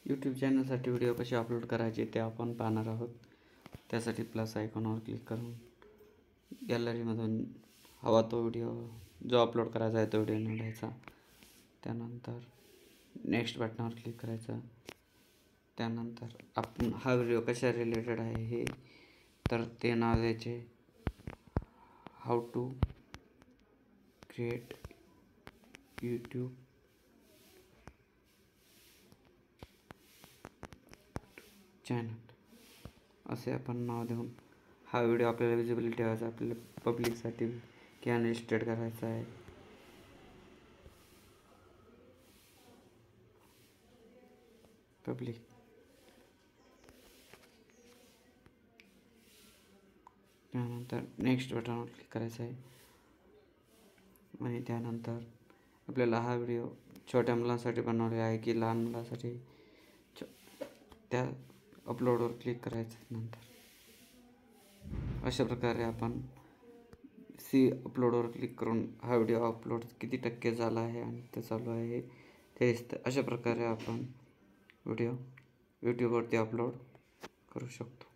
YouTube चॅनलसाठी video कसे upload करायचे ते आपण पाहणार आहोत। त्यासाठी प्लस आयकॉनवर क्लिक करून गॅलरीमधून हवा तो व्हिडिओ जो अपलोड करायचा आहे तो व्हिडिओ निवडायचा। त्यानंतर नेक्स्ट बटनावर क्लिक करायचं। त्यानंतर आपण हा व्हिडिओ कशा रिलेटेड आहे हे तर ते नाव द्यायचे how to create YouTube channel असे आपण नाव देऊन हा व्हिडिओ आपल्याला विजिबल ठेवायचा, आपल्याला पब्लिकसाठी किंवा अनलिस्टेड करायचा आहे। पब्लिक त्यानंतर नेक्स्ट बटनवर क्लिक करायचं आहे आणि त्यानंतर आपल्याला हा व्हिडिओ छोट्या मुलांसाठी बनवलेला आहे की लहान मुलांसाठी त्या अपलोडवर क्लिक करायचं। नंतर अशा प्रकारे आपण अपलोडवर क्लिक करून हा व्हिडिओ अपलोड किती टक्के झाला आहे आणि ते चालू आहे ते दिसतं। अशा प्रकारे आपण व्हिडिओ यूट्यूबवरती अपलोड करू शकतो।